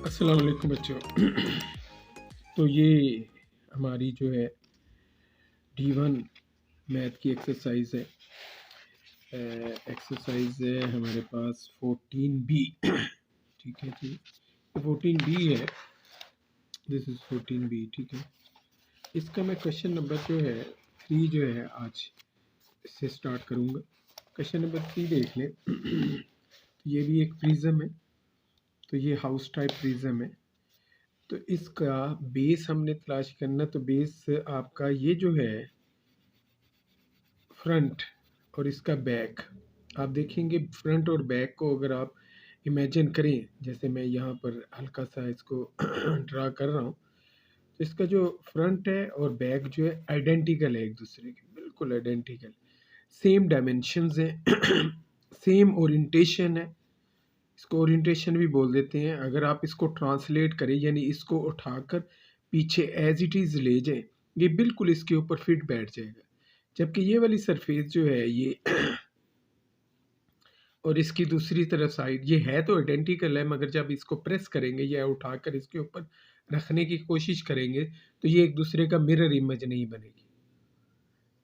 अस्सलाम वालेकुम बच्चों। तो ये हमारी जो है D1 मैथ की एक्सरसाइज है। एक्सरसाइज है हमारे पास 14B। ठीक है जी, 14B है, दिस इज़ 14B। ठीक है, इसका मैं क्वेश्चन नंबर जो है 3 जो है आज इससे स्टार्ट करूँगा। क्वेश्चन नंबर 3 देख लें। ये भी एक प्रिज्म है, तो ये हाउस टाइप प्रिज्म है। तो इसका बेस हमने तलाश करना, तो बेस आपका ये जो है फ्रंट और इसका बैक, आप देखेंगे फ्रंट और बैक को अगर आप इमेजिन करें, जैसे मैं यहाँ पर हल्का सा इसको ड्रा कर रहा हूँ, तो इसका जो फ्रंट है और बैक जो है आइडेंटिकल है, एक दूसरे के बिल्कुल आइडेंटिकल, सेम डायमेंशंस हैं, सेम ओरिएंटेशन है। इसको ओरिएंटेशन भी बोल देते हैं। अगर आप इसको ट्रांसलेट करें, यानी इसको उठाकर पीछे एज इट इज़ ले जाएं, ये बिल्कुल इसके ऊपर फिट बैठ जाएगा। जबकि ये वाली सरफेस जो है ये और इसकी दूसरी तरफ साइड, ये है तो आइडेंटिकल है, मगर जब इसको प्रेस करेंगे या उठाकर इसके ऊपर रखने की कोशिश करेंगे तो ये एक दूसरे का मिरर इमेज नहीं बनेगी।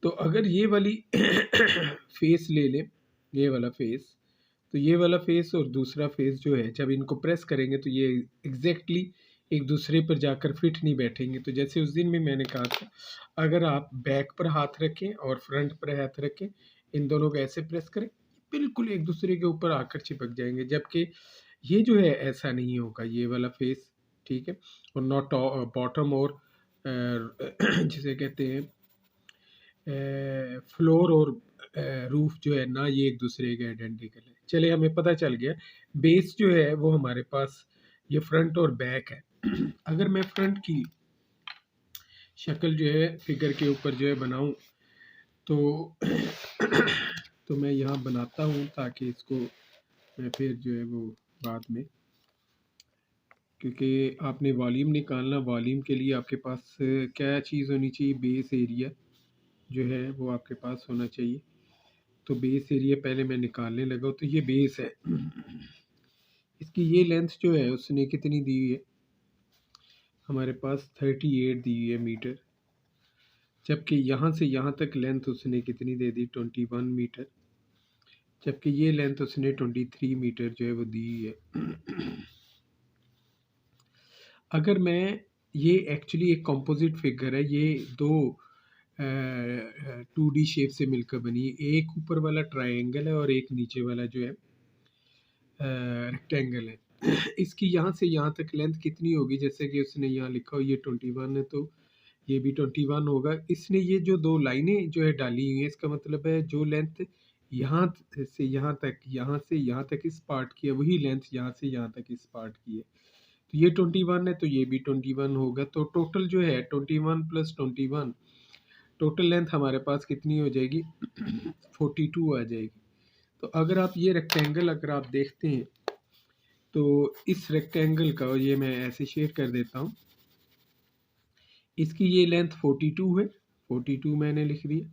तो अगर ये वाली फेस ले लें, ये वाला फेस, तो ये वाला फेस और दूसरा फेस जो है जब इनको प्रेस करेंगे तो ये एग्जैक्टली एक दूसरे पर जाकर फिट नहीं बैठेंगे। तो जैसे उस दिन में मैंने कहा था, अगर आप बैक पर हाथ रखें और फ्रंट पर हाथ रखें, इन दोनों को ऐसे प्रेस करें, बिल्कुल एक दूसरे के ऊपर आकर चिपक जाएंगे। जबकि ये जो है ऐसा नहीं होगा, ये वाला फेस। ठीक है, और नॉट बॉटम और जिसे कहते हैं फ्लोर और रूफ जो है ना, ये एक दूसरे के आइडेंटिकल है। चले, हमें पता चल गया बेस जो है वो हमारे पास ये फ्रंट और बैक है। अगर मैं फ्रंट की शक्ल जो है फिगर के ऊपर जो है बनाऊं, तो तो मैं यहाँ बनाता हूँ ताकि इसको मैं फिर जो है वो बाद में, क्योंकि आपने वॉल्यूम निकालना, वॉल्यूम के लिए आपके पास क्या चीज़ होनी चाहिए, बेस एरिया जो है वो आपके पास होना चाहिए। तो बेस एरिया पहले मैं निकालने लगा, तो ये बेस है। इसकी ये लेंथ जो है उसने कितनी दी हुई है, हमारे पास 38 दी हुई है मीटर। जबकि यहाँ से यहाँ तक लेंथ उसने कितनी दे दी, 21 मीटर। जबकि ये लेंथ उसने 23 मीटर जो है वो दी हुई है। अगर मैं, ये एक्चुअली एक कंपोजिट फिगर है, ये दो 2D शेप से मिलकर बनी है। एक ऊपर वाला ट्रायंगल है और एक नीचे वाला जो है रेक्टेंगल है। इसकी यहाँ से यहाँ तक लेंथ कितनी होगी, जैसे कि उसने यहाँ लिखा हो ये 21 है, तो ये भी 21 होगा। इसने ये जो दो लाइनें जो है डाली हुई हैं, इसका मतलब है जो लेंथ यहाँ से यहाँ तक, यहाँ से यहाँ तक इस पार्ट की है, वही लेंथ यहाँ से यहाँ तक इस पार्ट की है। तो ये 21 है, तो ये भी 21 होगा। तो टोटल जो है 21 + 21, टोटल लेंथ हमारे पास कितनी हो जाएगी, 42 आ जाएगी। तो अगर आप ये रेक्टेंगल अगर आप देखते हैं, तो इस रेक्टेंगल का, ये मैं ऐसे शेयर कर देता हूँ, इसकी ये लेंथ 42 है, 42 मैंने लिख दिया,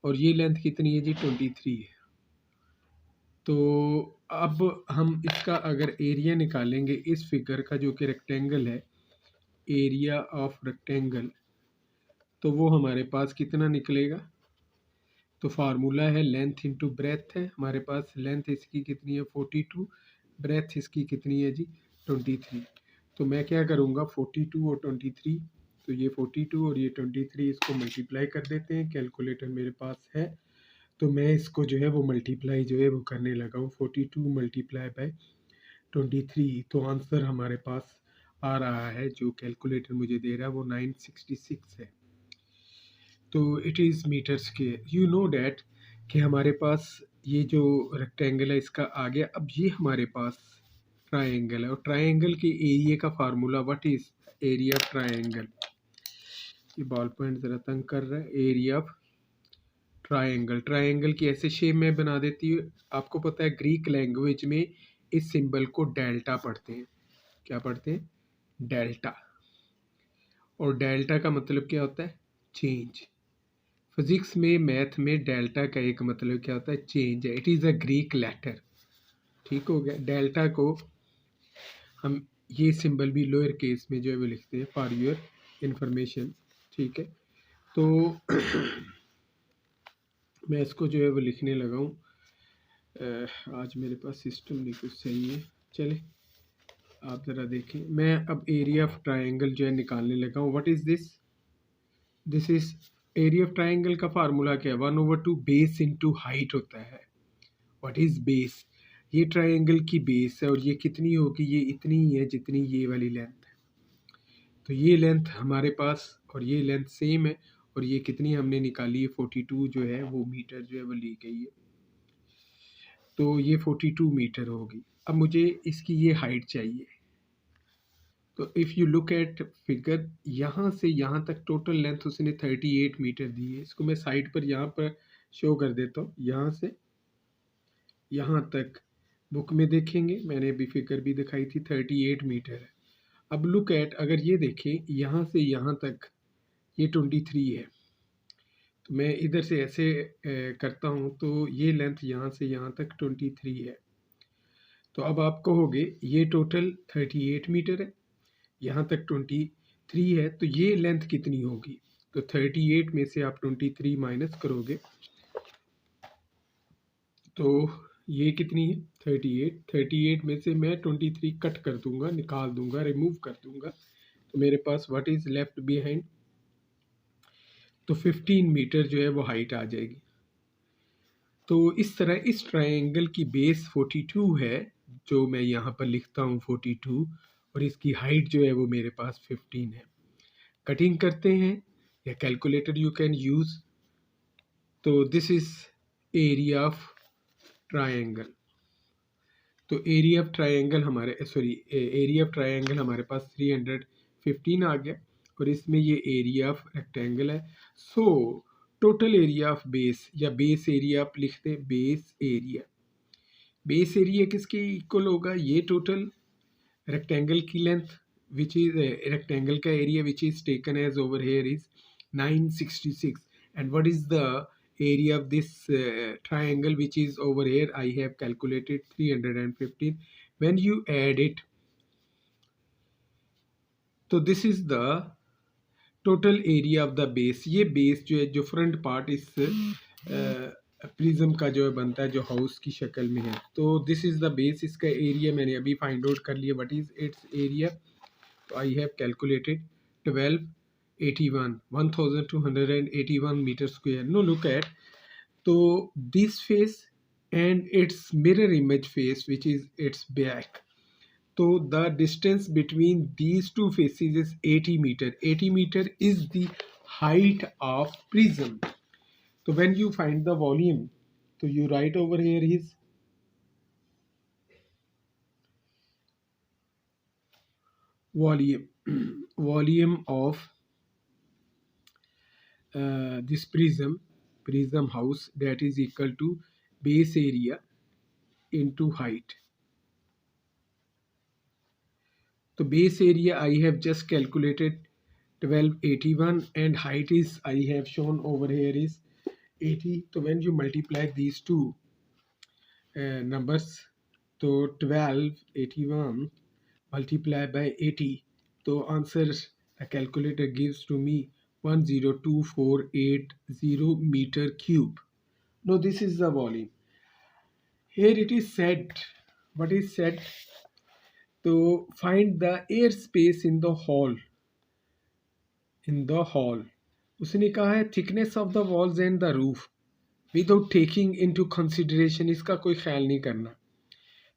और ये लेंथ कितनी है जी, 23 है। तो अब हम इसका अगर एरिया निकालेंगे इस फिगर का, जो कि रेक्टेंगल है, एरिया ऑफ रेक्टेंगल, तो वो हमारे पास कितना निकलेगा। तो फार्मूला है लेंथ इंटू ब्रेथ है, हमारे पास लेंथ इसकी कितनी है 42, ब्रेथ इसकी कितनी है जी 23। तो मैं क्या करूँगा, 42 और 23, तो ये 42 और ये 23, इसको मल्टीप्लाई कर देते हैं। कैलकुलेटर मेरे पास है, तो मैं इसको जो है वो मल्टीप्लाई जो है वो करने लगा हूँ, 42 मल्टीप्लाई बाय 23। तो आंसर हमारे पास आ रहा है, जो कैलकुलेटर मुझे दे रहा है वो 966 है। तो it is metre square. You know that कि हमारे पास ये जो रेक्टेंगल है इसका आ गया। अब ये हमारे पास ट्रायंगल है, और ट्रायंगल के एरिया का formula, what is area of triangle. ये बॉल पॉइंट ज़रा तंग कर रहा है। एरिया ऑफ ट्रायंगल, ट्रायंगल की ऐसे शेप में बना देती है। आपको पता है ग्रीक लैंग्वेज में इस सिंबल को डेल्टा पढ़ते हैं। क्या पढ़ते हैं? डेल्टा। और डेल्टा का मतलब क्या होता है? चेंज। फिजिक्स में, मैथ में डेल्टा का एक मतलब क्या होता है? चेंज है। It is a Greek letter. ठीक हो गया। डेल्टा को हम ये सिंबल भी लोअर केस में जो है वो लिखते हैं फॉर योर इंफॉर्मेशन। ठीक है। तो मैं इसको जो है वो लिखने लगा हूँ। आज मेरे पास सिस्टम नहीं कुछ सही है। चले आप ज़रा देखें। मैं अब एरिया ऑफ ट्रायंगल जो है निकालने लगा हूँ। What is this? This is area of triangle का फार्मूला क्या है? 1/2 बेस इंटू हाइट होता है। What is base? ये ट्रायंगल की बेस है और ये कितनी होगी? ये इतनी ही है जितनी ये वाली लेंथ है। तो ये लेंथ हमारे पास और ये लेंथ सेम है और ये कितनी हमने निकाली है? 42 जो है वो मीटर जो है वो ली गई है। तो ये 42 मीटर होगी। अब मुझे इसकी ये हाइट चाहिए। तो if you look eight figure, यहाँ से यहाँ तक टोटल लेंथ उसने 38 मीटर दी है। इसको मैं साइड पर यहाँ पर शो कर देता हूँ। यहाँ से यहाँ तक बुक में देखेंगे, मैंने अभी फिगर भी दिखाई थी, 38 मीटर है। अब लुक एट, अगर ये देखें यहाँ से यहाँ तक ये 23 है। तो मैं इधर से ऐसे करता हूँ तो ये लेंथ यहाँ से यहाँ तक 23 है। तो अब आप कहोगे ये टोटल 38 मीटर है, यहाँ तक 23 है, तो ये लेंथ कितनी होगी? तो 38 में से आप 23 माइनस करोगे तो ये कितनी है? 38। 38 में से मैं 23 कट कर दूंगा, निकाल दूंगा, रिमूव कर दूंगा, तो मेरे पास व्हाट इज लेफ्ट बिहाइंड? तो 15 मीटर जो है वो हाइट आ जाएगी। तो इस तरह इस ट्रायंगल की बेस 42 है, जो मैं यहाँ पर लिखता हूँ 42, और इसकी हाइट जो है वो मेरे पास 15 है। कटिंग करते हैं या कैलकुलेटर यू कैन यूज। तो this is area of triangle. तो एरिया ऑफ ट्रायंगल हमारे पास 315 आ गया और इसमें ये एरिया ऑफ रेक्टेंगल है। So total area of base या बेस एरिया आप लिखते हैं, बेस एरिया। बेस एरिया किसके इक्वल होगा? ये टोटल रेक्टेंगल की लेंथ विच इज रेक्टेंगल का area which is taken as over here is 966, and what is the area of this triangle which is over here? I have calculated 315. When you add it, so this is the total area of the base. ये base जो है, जो front part इस prism का जो है बनता है, जो हाउस की शक्ल में है, तो दिस इज द बेस। इसका एरिया मैंने अभी फाइंड आउट कर लिया, व्हाट इज इट्स एरिया। तो I have calculated 1281 metre square. No look at, तो this face and its mirror image face which is its back, तो the distance between these two faces is 80 meter. 80 meter is the height of prism. So when you find the volume, so you write over here is volume. Volume of this prism house, that is equal to base area into height. So base area I have just calculated 1281 and height is I have shown over here is 80. So when you multiply these two numbers, so 1281 multiplied by 80, so answer the calculator gives to me 102480 meter cube. Now this is the volume. Here it is said, what is said? To find the air space in the hall. उसने कहा है thickness of the walls and the roof without taking into consideration, इसका कोई ख्याल नहीं करना।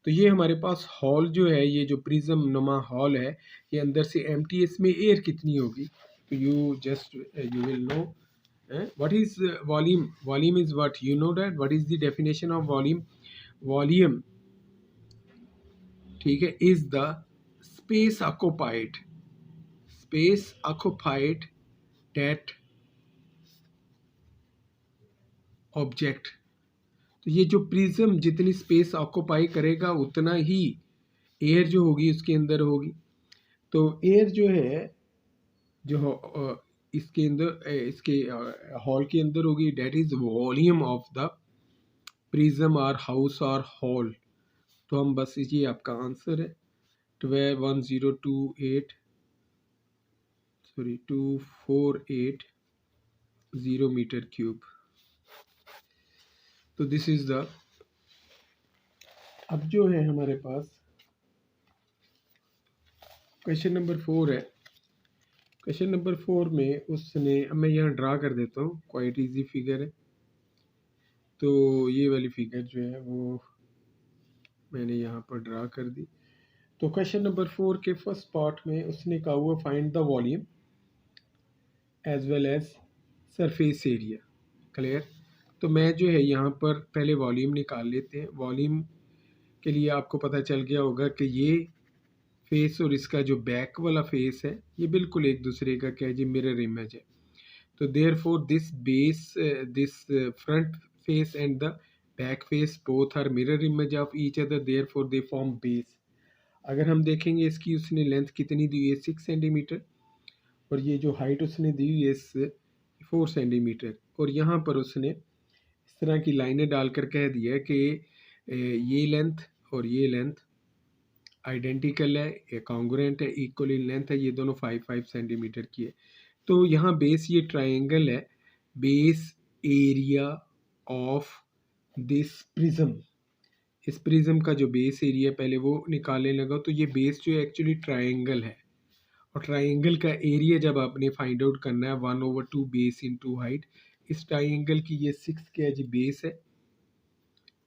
तो ये हमारे पास हॉल जो है, ये जो प्रिज्म नुमा हॉल है, ये अंदर से एम्प्टी है, इसमें एयर कितनी होगी? तो you will know what is volume. Volume is what, you know that what is the definition of volume. Volume, ठीक है, is the space occupied that object. तो ये जो प्रिज्म जितनी स्पेस ऑक्यूपाई करेगा उतना ही एयर जो होगी उसके अंदर होगी। तो एयर जो है जो इसके अंदर इसके हॉल के अंदर होगी, that is volume of the prism और हाउस और हॉल। तो हम बस ये आपका आंसर है 2480 मीटर क्यूब। तो दिस इज द, अब जो है हमारे पास क्वेश्चन नंबर 4 है। क्वेश्चन नंबर 4 में उसने, अब मैं यहाँ ड्रा कर देता हूँ, क्वाइट इजी फिगर है। तो ये वाली फिगर जो है वो मैंने यहाँ पर ड्रा कर दी। तो क्वेश्चन नंबर 4 के फर्स्ट पार्ट में उसने कहा हुआ find the volume as well as surface area. Clear. तो मैं जो है यहाँ पर पहले वॉल्यूम निकाल लेते हैं। वॉल्यूम के लिए आपको पता चल गया होगा कि ये फेस और इसका जो बैक वाला फेस है ये बिल्कुल एक दूसरे का क्या है जी, मिरर इमेज है। तो therefore this base, this front face and the back face both are mirror image of each other, therefore they form base. अगर हम देखेंगे इसकी उसने लेंथ कितनी दी है 6 सेंटीमीटर, और ये जो हाइट उसने दी है 4 सेंटीमीटर, और यहाँ पर उसने इस तरह की लाइनें डालकर कह दिया कि ये लेंथ और ये लेंथ आइडेंटिकल है, ये कॉन्ग्रुएंट है, इक्वल इन लेंथ है, ये दोनों 5-5 सेंटीमीटर की है। तो यहाँ बेस ये ट्राइंगल है, base area of this prism, इस प्रिज्म का जो बेस एरिया पहले वो निकालने लगा। तो ये बेस जो एक्चुअली ट्राइंगल है, और ट्राइंगल का एरिया जब आपने फाइंड आउट करना है 1/2 बेस इंटू हाइट। इस ट्राइंगल की ये 6 क्या है जी बेस है,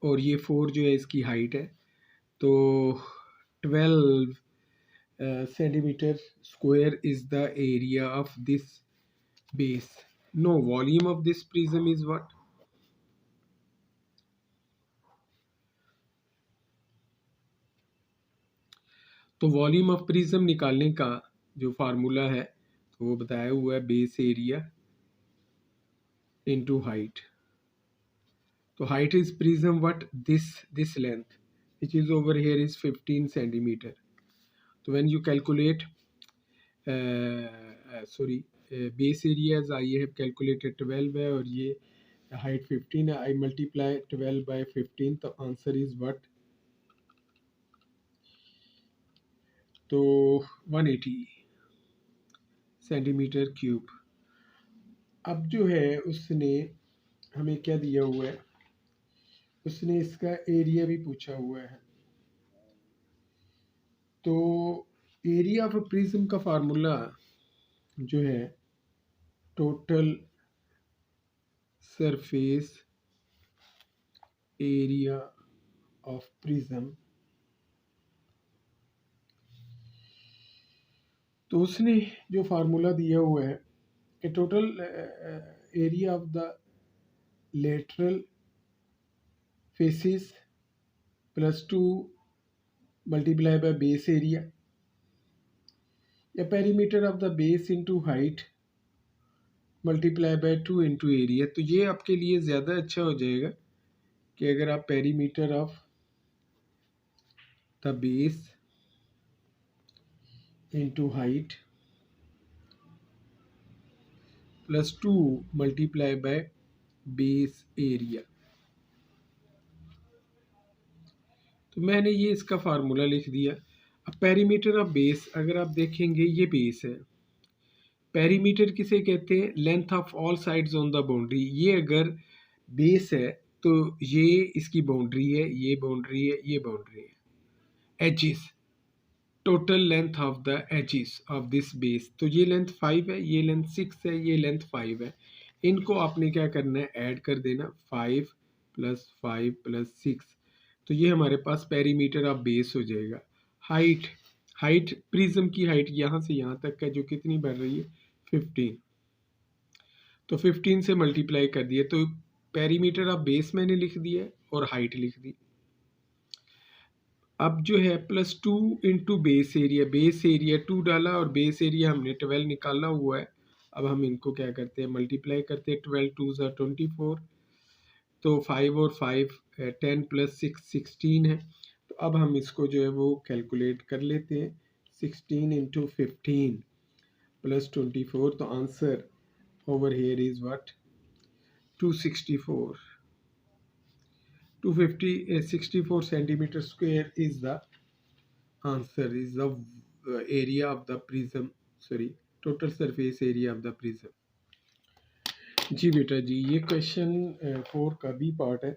और ये 4 जो है इसकी हाइट है। तो 12 centimetre square is the area of this base. No volume of this prism is what? तो वॉल्यूम ऑफ प्रिज्म निकालने का जो फार्मूला है तो वो बताया हुआ है बेस एरिया इनटू हाइट। तो height is prism what, this length which is over here is 15 centimeter. So when you calculate base area as I have calculated 12 है और ये height 15 है, I multiply 12 by 15, तो answer is what? तो 180 centimetre cube. अब जो है उसने हमें क्या दिया हुआ है, उसने इसका एरिया भी पूछा हुआ है। तो एरिया ऑफ प्रिज्म का फार्मूला जो है total surface area of prism. तो उसने जो फार्मूला दिया हुआ है कि total area of the lateral faces +2 multiply by base area, या perimeter of the base into height multiply by 2 into area. तो ये आपके लिए ज़्यादा अच्छा हो जाएगा कि अगर आप perimeter of the base into height +2 multiply by base area. तो मैंने ये इसका फार्मूला लिख दिया। अब पेरीमीटर ऑफ बेस अगर आप देखेंगे ये बेस है, पेरीमीटर किसे कहते हैं? Length of all sides on the boundary. ये अगर बेस है तो ये इसकी बाउंड्री है, ये बाउंड्री है, ये बाउंड्री है। Edges, total length of the edges of this base. तो ये लेंथ 5 है, ये लेंथ 6 है, ये लेंथ 5 है। इनको आपने क्या करना है, ऐड कर देना, 5 + 5 + 6। तो ये हमारे पास पेरीमीटर ऑफ बेस हो जाएगा। हाइट, हाइट प्रिज्म की हाइट यहाँ से यहाँ तक है जो कितनी बढ़ रही है 15। तो 15 से मल्टीप्लाई कर दिया, तो पेरीमीटर ऑफ बेस मैंने लिख दिया और हाइट लिख दी। अब जो है +2 इंटू बेस एरिया 2 डाला और बेस एरिया हमने 12 निकाला हुआ है। अब हम इनको क्या करते हैं, मल्टीप्लाई करते हैं। 12 2 = 24, तो 5 और 5 10 प्लस 6 16 है। तो अब हम इसको जो है वो कैलकुलेट कर लेते हैं। 16 इंटू 15 प्लस 24, तो answer over here is what? 264. 64 centimeter square is the answer, is the area of the prism, sorry, total surface area of the prism. जी बेटा जी, ये क्वेश्चन 4 का भी पार्ट है,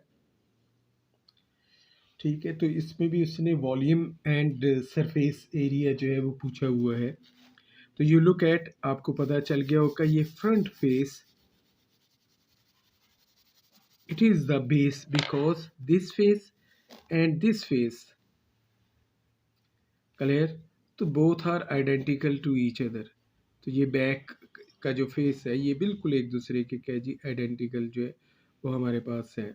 ठीक है। तो इसमें भी उसने वॉल्यूम एंड सरफेस एरिया जो है वो पूछा हुआ है। तो यू लुक एट, आपको पता चल गया होगा ये front face, it is the base because this face and this face, clear, तो both are identical to each other। तो ये बैक का जो फेस है ये बिल्कुल एक दूसरे के क्या जी आइडेंटिकल जो है वो हमारे पास है।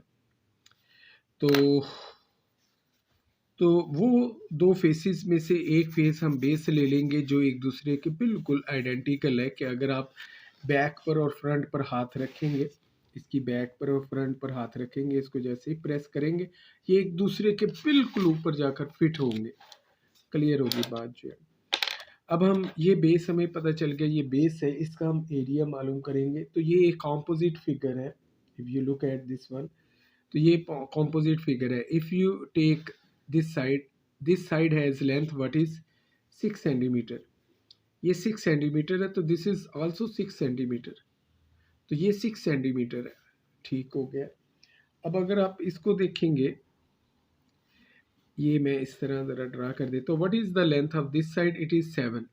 तो वो दो फेसेस में से एक फेस हम बेस ले लेंगे जो एक दूसरे के बिल्कुल आइडेंटिकल है, कि अगर आप बैक पर और फ्रंट पर हाथ रखेंगे, इसकी बैक पर और फ्रंट पर हाथ रखेंगे, इसको जैसे ही प्रेस करेंगे ये एक दूसरे के बिल्कुल ऊपर जाकर फिट होंगे। क्लियर होगी बात जो है। अब हम ये बेस हमें पता चल गया, ये बेस है, इसका हम एरिया मालूम करेंगे। तो ये एक कॉम्पोजिट फिगर है, if you look at this one, तो ये कॉम्पोजिट फिगर है। If you take this side has length what is 6 centimetre, ये 6 सेंटीमीटर है, तो दिस इज़ आल्सो 6 सेंटीमीटर, तो ये 6 सेंटीमीटर है, ठीक हो गया। अब अगर आप इसको देखेंगे, ये मैं इस तरह ज़रा ड्रा कर देता हूँ। What is the length of this side? It is 7।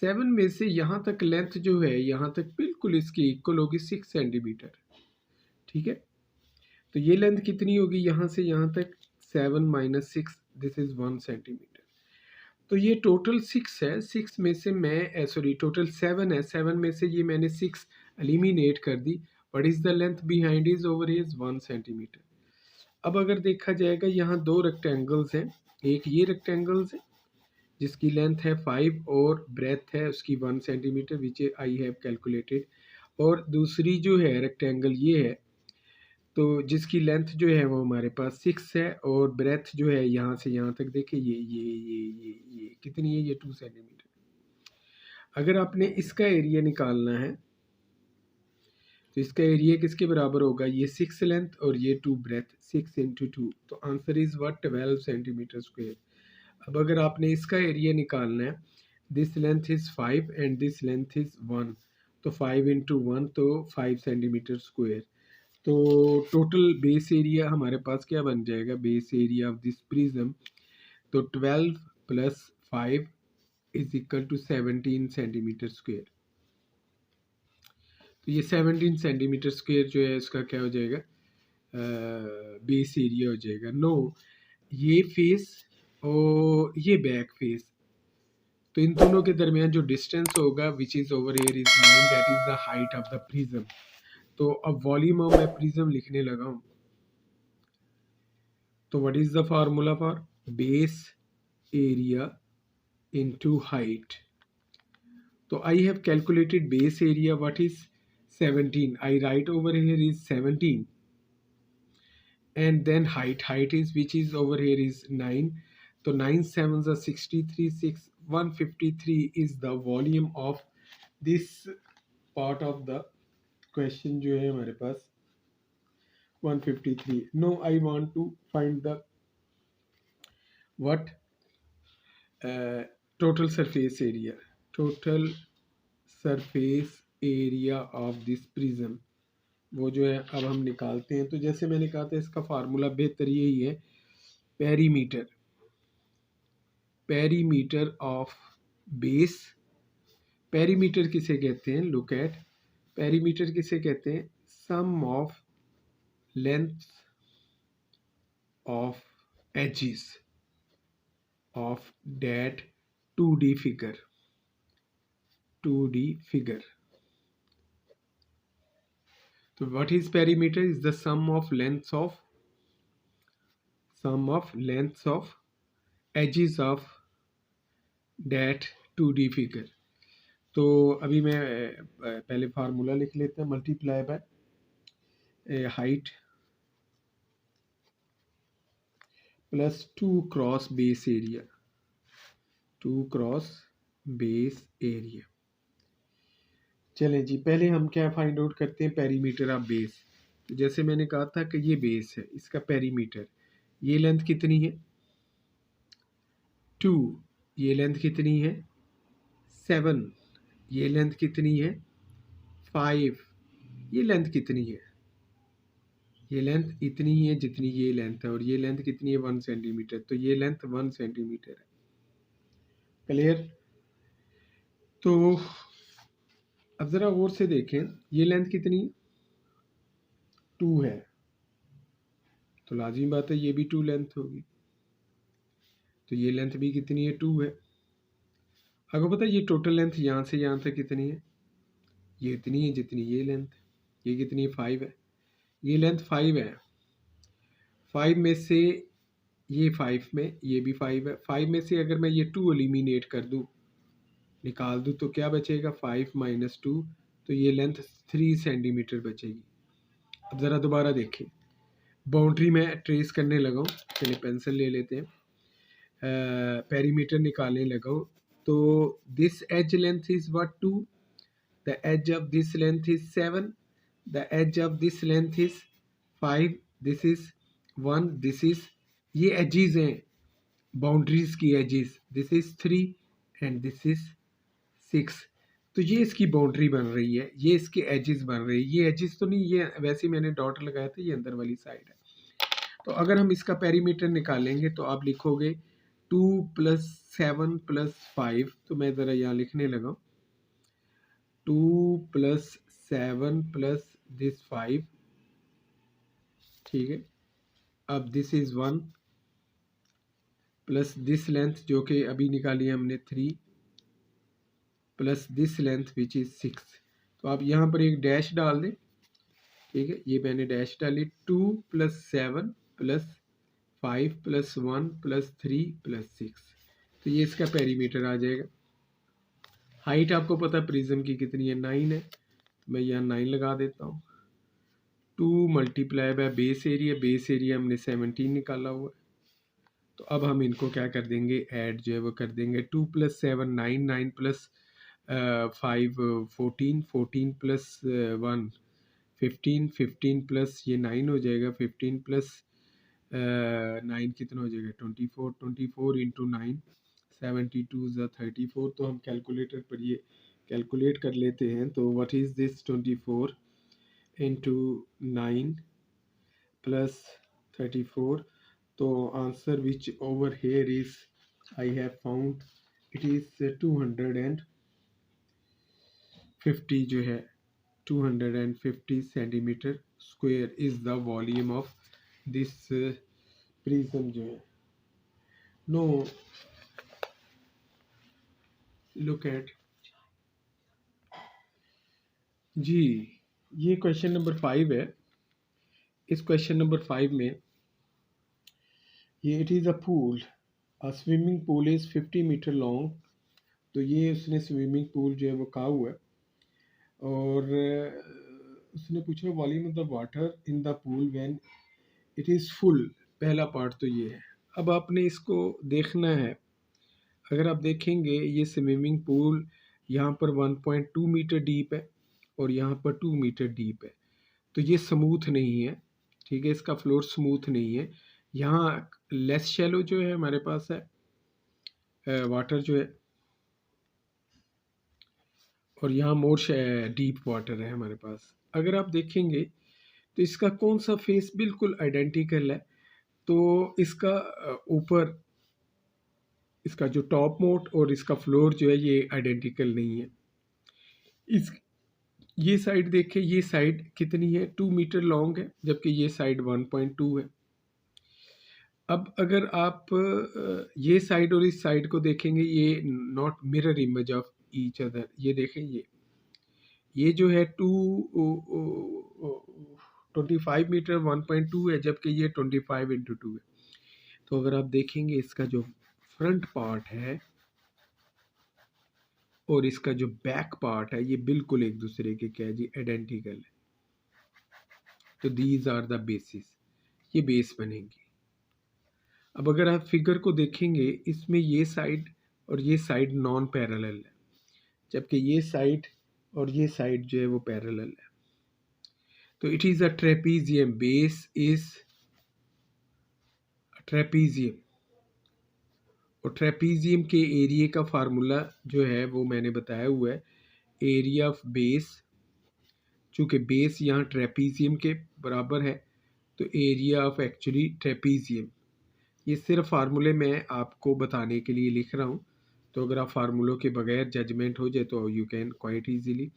7 में से यहाँ तक लेंथ जो है, यहाँ तक बिल्कुल इसकी इक्वल होगी 6 सेंटीमीटर, ठीक है। तो ये लेंथ कितनी होगी यहाँ से यहाँ तक? 7 माइनस 6, दिस इज़ 1 सेंटीमीटर। तो ये टोटल 6 है, 6 में से मैं सॉरी टोटल 7 है, 7 में से ये मैंने 6 एलिमिनेट कर दी। What is the length behind is over is 1 centimetre. अब अगर देखा जाएगा यहाँ दो रेक्टेंगल्स हैं, एक ये रेक्टेंगल्स है जिसकी लेंथ है 5 और ब्रेथ है उसकी 1 centimetre which I have calculated, और दूसरी जो है रेक्टेंगल ये है, तो जिसकी लेंथ जो है वो हमारे पास 6 है और ब्रेथ जो है यहाँ से यहाँ तक देखिए ये कितनी है, ये 2 सेंटीमीटर। अगर आपने इसका एरिया निकालना है तो इसका एरिया किसके बराबर होगा? ये 6 लेंथ और ये 2 ब्रेथ, 6 इंटू 2, तो answer is what? 12 centimetre square. अब अगर आपने इसका एरिया निकालना है, this length is 5 and this length is 1, तो 5 इंटू 1 तो 5 सेंटीमीटर स्क्वायर। तो टोटल बेस एरिया हमारे पास क्या बन जाएगा? Base area of this prism, तो 12 plus 5 is equal to 17 centimetre square. तो ये 17 सेंटीमीटर स्क्वायर जो है इसका क्या हो जाएगा? बेस एरिया हो जाएगा। नो, ये फेस और ये बैक फेस, तो इन दोनों के दरमियान जो डिस्टेंस होगा which is over here is 9, that is the height of the prism. तो अब वॉल्यूम ऑफ मैं प्रिज्म लिखने लगा हूँ, तो what is the formula for base area into height? तो I have calculated base area what is 17, I write over here is 17, and then height is which is over here is 9, so 9 sevens are 63, 6 153 is the volume of this part of the question जो है हमारे पास 153। now I want to find the what total surface area of this prism, वो जो है अब हम निकालते हैं। तो जैसे मैंने कहा था इसका फार्मूला बेहतर यही है, पेरीमीटर ऑफ बेस। पेरीमीटर किसे कहते हैं? लुक एट, पेरीमीटर किसे कहते हैं? Sum of length of edges of that 2D figure. तो what is perimeter? Is the sum of lengths of edges of that 2D figure. तो अभी मैं पहले फार्मूला लिख लेते हैं, multiply by height plus 2 cross base area, 2 cross base area. चलें जी, पहले हम क्या फाइंड आउट करते हैं, पेरीमीटर ऑफ बेस। तो जैसे मैंने कहा था कि ये बेस है, इसका पेरीमीटर, ये लेंथ कितनी है 2, ये लेंथ कितनी है 7, ये लेंथ कितनी है 5, ये लेंथ कितनी है, ये लेंथ इतनी ही है जितनी ये लेंथ है, और ये लेंथ कितनी है 1 सेंटीमीटर, तो ये लेंथ 1 सेंटीमीटर है। क्लियर? तो अब ज़रा गौर से देखें, ये लेंथ कितनी 2 है, तो लाजिम बात है ये भी 2 लेंथ होगी, तो ये लेंथ भी कितनी है 2 है। आपको पता है ये टोटल लेंथ यहाँ से यहाँ तक कितनी है, ये इतनी है जितनी ये लेंथ, ये कितनी है 5 है, ये लेंथ 5 है। 5 में से ये 5 में ये भी 5 है, 5 में से अगर मैं ये 2 एलिमिनेट कर दूँ, निकाल दूँ, तो क्या बचेगा 5 माइनस 2, तो ये लेंथ 3 सेंटीमीटर बचेगी। अब ज़रा दोबारा देखें, बाउंड्री में ट्रेस करने लगा हूँ, चलिए पेंसिल ले लेते हैं, पेरीमीटर निकालने लगा हूँ। तो this as length is what 2, the age of this length is 7, the age of this length is 5, this is 1, this is, ये एजेस हैं बाउंड्रीज की edges, this is 3 and this is 6। तो ये इसकी बाउंड्री बन रही है, ये इसके एजेस बन रही है, ये एजेस तो नहीं, ये वैसे मैंने डॉट लगाया था, ये अंदर वाली साइड है। तो अगर हम इसका पेरीमीटर निकालेंगे तो आप लिखोगे 2 + 7 + 5, तो मैं ज़रा यहाँ लिखने लगा 2 + 7 + दिस 5, ठीक है। अब this is 1 plus this length जो कि अभी निकाली है हमने 3 plus this length which is 6। तो आप यहाँ पर एक डैश डाल दें, ठीक है, ये मैंने डैश डाली, 2 + 7 + 5 + 1 + 3 + 6, तो ये इसका पेरीमीटर आ जाएगा। हाइट आपको पता प्रिज्म की कितनी है 9 है, तो मैं यहाँ 9 लगा देता हूँ। 2 × बेस एरिया, बेस एरिया हमने 17 निकाला हुआ है, तो अब हम इनको क्या कर देंगे, ऐड जो है वो कर देंगे। 2 + 7 9, 9 + 5 14, 14 + 1 15, 15 प्लस ये 9 हो जाएगा, 15 + 9 कितना हो जाएगा 24, 24 × 9 72 ज़ा 34। तो हम कैलकुलेटर पर ये कैलकुलेट कर लेते हैं, तो व्हाट इज़ दिस 24 × 9 + 34, तो answer which over here is I have found, it is 250 जो है 250 centimetre square is the volume of this prism जो है। नो लुक एट जी, ये क्वेश्चन नंबर 5 है। इस क्वेश्चन नंबर 5 में ये it is a pool, a swimming pool is 50 metre long. तो ये उसने स्विमिंग पूल जो है वो कहा हुआ है, और उसने पूछा volume of the water in the pool when it is full. पहला पार्ट तो ये है। अब आपने इसको देखना है, अगर आप देखेंगे ये स्विमिंग पूल यहाँ पर 1.2 मीटर डीप है और यहाँ पर 2 मीटर डीप है, तो ये स्मूथ नहीं है, ठीक है, इसका फ्लोर स्मूथ नहीं है। यहाँ लेस शैलो जो है हमारे पास है वाटर जो है, और यहाँ मोर डीप वाटर है हमारे पास। अगर आप देखेंगे तो इसका कौन सा फेस बिल्कुल आइडेंटिकल है, तो इसका ऊपर इसका जो टॉप मोट और इसका फ्लोर जो है ये आइडेंटिकल नहीं है। इस ये साइड देखें, ये साइड कितनी है 2 मीटर लॉन्ग है, जबकि ये साइड 1.2 है। अब अगर आप ये साइड और इस साइड को देखेंगे, ये not mirror image of each other. ये देखें, ये जो है 25 मीटर 1.2 है, जबकि ये 25 × 2 है। तो अगर आप देखेंगे इसका जो फ्रंट पार्ट है और इसका जो बैक पार्ट है, ये बिल्कुल एक दूसरे के क्या है जी, आइडेंटिकल है। तो दीज आर द बेसिस, ये बेस बनेंगी। अब अगर आप फिगर को देखेंगे, इसमें ये साइड और ये साइड नॉन पैरेलल है, जबकि ये साइड और ये साइड जो है वो पैरेलल है। तो it is a trapezium, base is trapezium. और ट्रेपीजियम के एरिया का फार्मूला जो है वो मैंने बताया हुआ है, एरिया ऑफ बेस, चूँकि बेस यहाँ ट्रेपीजियम के बराबर है तो एरिया ऑफ एक्चुअली ट्रेपीजियम। ये सिर्फ फार्मूले मैं आपको बताने के लिए लिख रहा हूँ, तो अगर आप फार्मूलों के बगैर जजमेंट हो जाए तो यू कैन क्वाइट इजीली।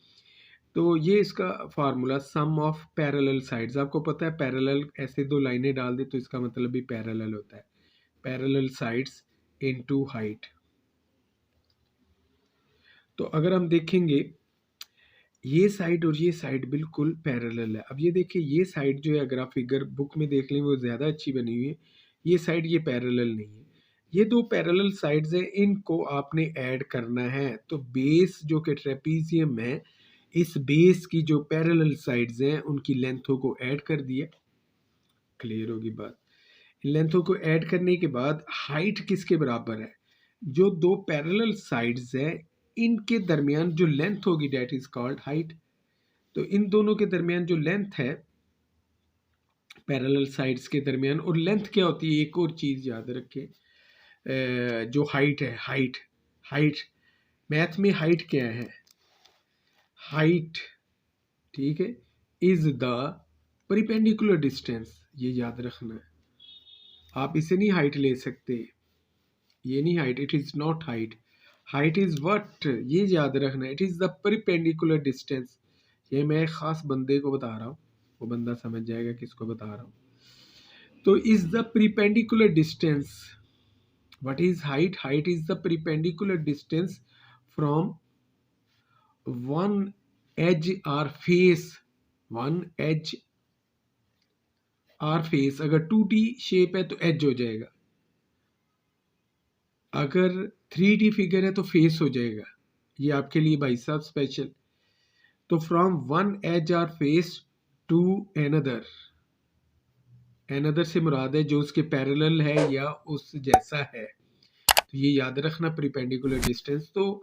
तो ये इसका formula sum of parallel sides, आपको पता है पैरेलल ऐसे दो लाइनें डाल दे तो इसका मतलब भी पैरेलल होता है, पैरेलल साइड्स इनटू हाइट। तो अगर हम देखेंगे ये साइड और ये साइड बिल्कुल पैरेलल है। अब ये देखिए ये साइड जो है, अगर आप फिगर बुक में देख लें वो ज़्यादा अच्छी बनी हुई है, ये साइड ये पैरेलल नहीं है। ये दो पैरेलल साइड्स हैं, इनको आपने ऐड करना है। तो बेस जो कि ट्रेपीजियम है, इस बेस की जो पैरेलल साइड्स हैं उनकी लेंथों को ऐड कर दिया। क्लियर होगी बात। लेंथों को ऐड करने के बाद हाइट किसके बराबर है, जो दो पैरेलल साइड्स हैं इनके दरमियान जो लेंथ होगी डेट इज कॉल्ड हाइट। तो इन दोनों के दरमियान जो लेंथ है पैरेलल साइड्स के दरमियान, और लेंथ क्या होती है, एक और चीज़ याद रखें, जो हाइट है, हाइट हाइट मैथ में हाइट क्या है, हाइट, ठीक है, इज द परिपेंडिकुलर डिस्टेंस, ये याद रखना है। आप इसे नहीं हाइट ले सकते, ये नहीं height, it is not height, height is what, ये याद रखना है, it is the perpendicular distance. ये मैं एक खास बंदे को बता रहा हूँ, वो बंदा समझ जाएगा किसको बता रहा हूँ। तो is the perpendicular distance, what is height, height is the perpendicular distance from one edge or face, one edge or face, अगर 2D शेप है तो एज हो जाएगा, अगर 3D फिगर है तो फेस हो जाएगा। ये आपके लिए भाई साहब स्पेशल। तो from one edge or face to another, another से मुराद है जो उसके पैरेलल है या उस जैसा है। तो ये याद रखना परपेंडिकुलर डिस्टेंस। तो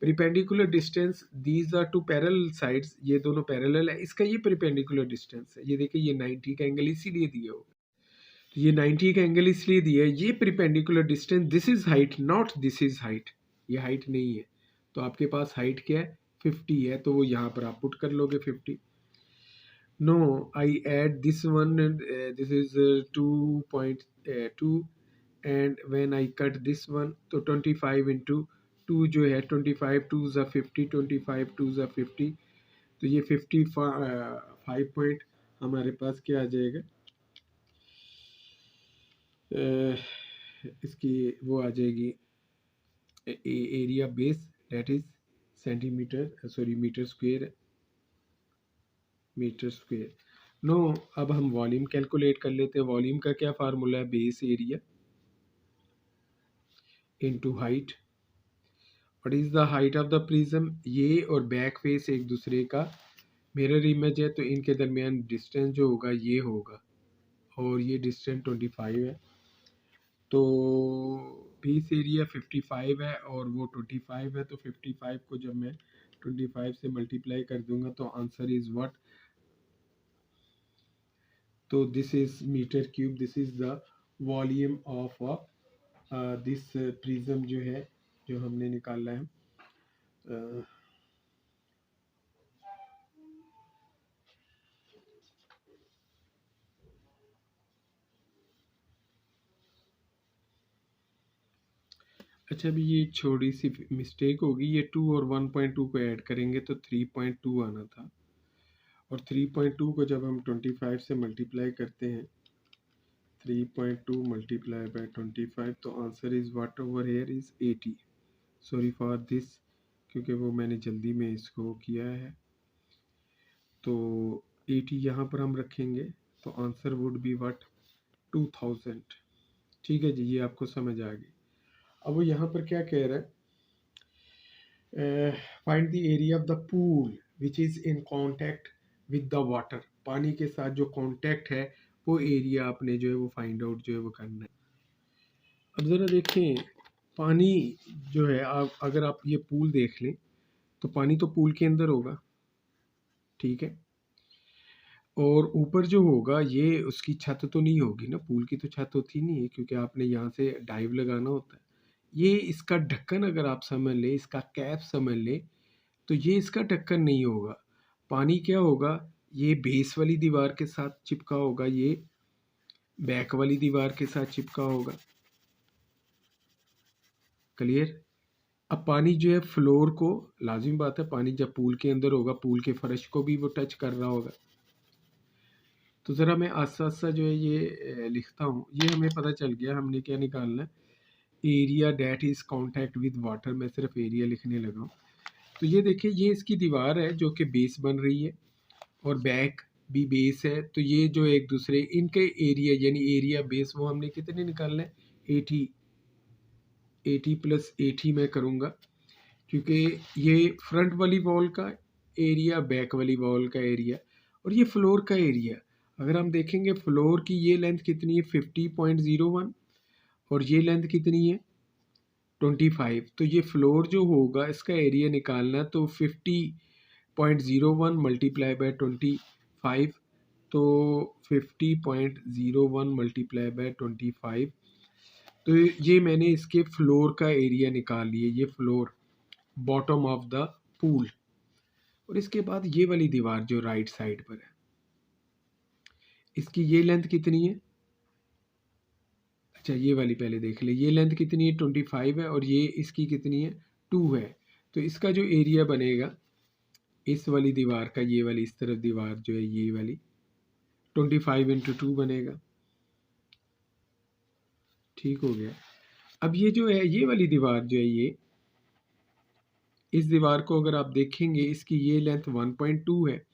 perpendicular distance, these are two parallel sides, ये दोनों पैरेलल है, इसका ये परपेंडिकुलर डिस्टेंस है। ये देखिए ये 90 का एंगल इसीलिए दिया हो, तो ये 90 का एंगल इसलिए दिया है, ये perpendicular distance, this is height not this is height, ये हाइट नहीं है। तो आपके पास हाइट क्या है, 50 है, तो वो यहाँ पर आप पुट कर लोगे 50। No I add this one, this is 2.2 and when I cut this one, तो 25 इंटू 2 जो है 25 2 ज़ा 50, 25 2 ज़ा 50, तो ये 55 पॉइंट हमारे पास क्या आ जाएगा, इसकी वो आ जाएगी area base, that is centimetre, sorry metre square, metre square. No अब हम वॉल्यूम कैलकुलेट कर लेते हैं। वॉल्यूम का क्या फार्मूला है, base area into height. What is the height of the prism, ये और बैक फेस एक दूसरे का मिरर इमेज है, तो इनके दरमियान डिस्टेंस जो होगा ये होगा, और ये डिस्टेंस 25 है। तो बेस एरिया 55 है और वो 25 है, तो 55 को जब मैं 25 से मल्टीप्लाई कर दूंगा तो आंसर इज व्हाट, तो this is metre cube, this is the volume of this prism जो है जो हमने निकाला है। अच्छा अभी ये छोटी सी मिस्टेक होगी, ये 2 और 1.2 को ऐड करेंगे तो 3.2 आना था, और 3.2 को जब हम 25 से मल्टीप्लाई करते हैं, 3.2 मल्टीप्लाई बाय 25, तो answer is what over here is 80। Sorry for this, क्योंकि वो मैंने जल्दी में इसको किया है। तो 80 यहाँ पर हम रखेंगे, तो आंसर वुड बी व्हाट 2000। ठीक है जी, ये आपको समझ आ गई। अब वो यहाँ पर क्या कह रहा है, find the area of the pool which is in contact with the water, पानी के साथ जो कॉन्टैक्ट है वो एरिया आपने जो है वो फाइंड आउट जो है वो करना है। अब ज़रा देखें, पानी जो है, आप अगर आप ये पूल देख लें तो पानी तो पूल के अंदर होगा, ठीक है। और ऊपर जो होगा ये उसकी छत तो नहीं होगी ना, पूल की तो छत होती नहीं है, क्योंकि आपने यहाँ से डाइव लगाना होता है। ये इसका ढक्कन अगर आप समझ लें, इसका कैप समझ लें, तो ये इसका ढक्कन नहीं होगा। पानी क्या होगा, ये बेस वाली दीवार के साथ चिपका होगा, ये बैक वाली दीवार के साथ चिपका होगा। क्लियर। अब पानी जो है फ्लोर को, लाजिम बात है, पानी जब पूल के अंदर होगा पूल के फर्श को भी वो टच कर रहा होगा। तो ज़रा मैं आस्ता आस्ता जो है ये लिखता हूँ। ये हमें पता चल गया, हमने क्या निकालना है, area that is contact with water. मैं सिर्फ एरिया लिखने लगा हूँ। तो ये देखिए, ये इसकी दीवार है जो कि बेस बन रही है, और बैक भी बेस है। तो ये जो एक दूसरे इनके एरिया, यानी एरिया बेस, वो हमने कितने निकालना है, 80 प्लस 80 मैं करूँगा, क्योंकि ये फ्रंट वाली वॉल का एरिया, बैक वाली वॉल का एरिया, और ये फ्लोर का एरिया। अगर हम देखेंगे फ्लोर की ये लेंथ कितनी है, 50.01, और ये लेंथ कितनी है, 25। तो ये फ्लोर जो होगा इसका एरिया निकालना, तो 50.01 मल्टीप्लाई बाय 25, तो 50.01 मल्टीप्लाई बाय 25। तो ये मैंने इसके फ्लोर का एरिया निकाल लिया, ये floor bottom of the pool. और इसके बाद ये वाली दीवार जो राइट साइड पर है, इसकी ये लेंथ कितनी है, अच्छा ये वाली पहले देख ले, ये लेंथ कितनी है, 25 है, और ये इसकी कितनी है, 2 है। तो इसका जो एरिया बनेगा इस वाली दीवार का, ये वाली इस तरफ दीवार जो है, ये वाली 25 इंटू 2 बनेगा, ठीक हो गया। अब ये जो है, ये वाली दीवार जो है, ये इस दीवार को अगर आप देखेंगे, इसकी ये लेंथ 1.2 है,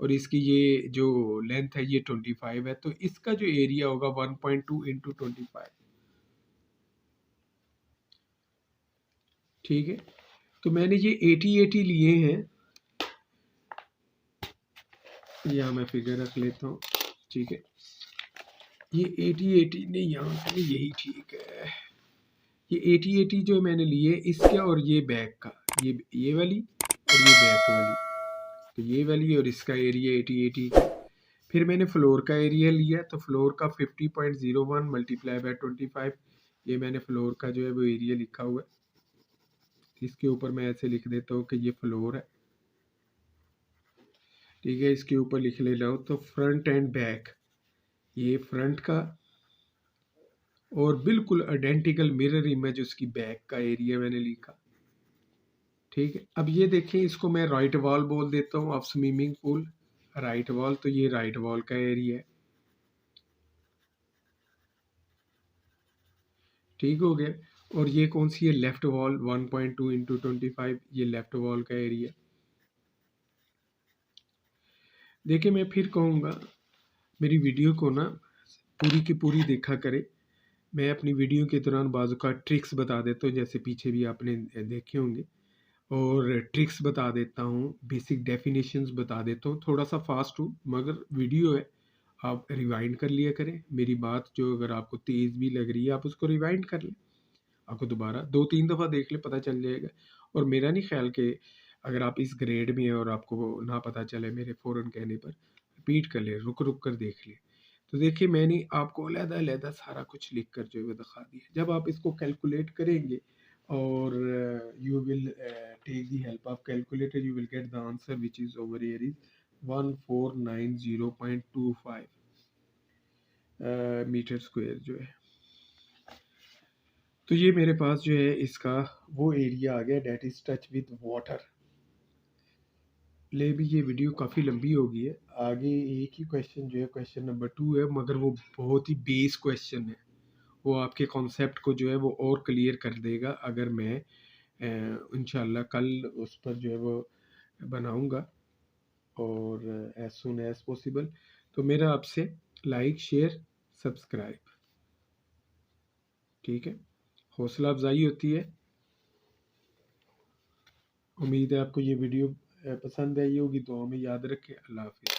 और इसकी ये जो लेंथ है ये 25 है। तो इसका जो एरिया होगा 1.2 इंटू 25, ठीक है। तो मैंने ये 80 लिए हैं, यहाँ मैं फिगर रख लेता हूँ, ठीक है। ये 80 नहीं, यहाँ पे यही ठीक है। ये 80 जो मैंने लिए, इसका और ये बैक का, ये वाली और ये बैक वाली, तो ये वाली और इसका एरिया 80 का। फिर मैंने फ्लोर का एरिया लिया, तो फ्लोर का 50.01 मल्टीप्लाई बाय 25, ये मैंने फ्लोर का जो है वो एरिया लिखा हुआ है। इसके ऊपर मैं ऐसे लिख देता हूँ कि ये फ्लोर है, ठीक है। इसके ऊपर लिख ले रहा हूँ, तो फ्रंट एंड बैक, ये फ्रंट का, और बिल्कुल आइडेंटिकल मिरर इमेज उसकी बैक का एरिया मैंने लिखा, ठीक है। अब ये देखें, इसको मैं राइट वॉल बोल देता हूँ of swimming pool, right wall. तो ये राइट वॉल का एरिया है, ठीक हो गया। और ये कौन सी है, लेफ्ट वॉल, 1.2 इंटू 25, ये लेफ्ट वॉल का एरिया। देखिए, मैं फिर कहूँगा, मेरी वीडियो को ना पूरी की पूरी देखा करें। मैं अपनी वीडियो के दौरान बाजू का ट्रिक्स बता देता हूँ, जैसे पीछे भी आपने देखे होंगे, और ट्रिक्स बता देता हूँ, बेसिक डेफिनेशंस बता देता हूँ। थोड़ा सा फास्ट हूँ, मगर वीडियो है, आप रिवाइंड कर लिया करें। मेरी बात जो अगर आपको तेज़ भी लग रही है, आप उसको रिवाइंड कर लें, आपको दोबारा 2-3 दफ़ा देख ले, पता चल जाएगा। और मेरा नहीं ख्याल कि अगर आप इस ग्रेड में हैं और आपको ना पता चले, मेरे फ़ौरन कहने पर रिपीट कर ले, रुक रुक कर देख ले। तो देखिए, मैंने आपको अलग-अलग सारा कुछ लिख कर जो है वो दिखा दिया। जब आप इसको कैलकुलेट करेंगे, और you will take the help of calculator, you will get the answer which is over here is 1490.25 metre square जो है। तो ये मेरे पास जो है इसका वो एरिया आ गया, that is touch with water. ले भी ये वीडियो काफ़ी लंबी हो गई है, आगे एक ही क्वेश्चन जो है, क्वेश्चन नंबर 2 है, मगर वो बहुत ही बेस क्वेश्चन है। वो आपके कॉन्सेप्ट को जो है वो और क्लियर कर देगा, अगर मैं इंशाल्लाह कल उस पर जो है वो बनाऊंगा, और एज सुन एज पॉसिबल। तो मेरा आपसे लाइक, शेयर, सब्सक्राइब, ठीक है, हौसला अफजाई होती है। उम्मीद है आपको ये वीडियो पसंद आई होगी। दुआ में याद रखें। अल्लाह हाफिज़।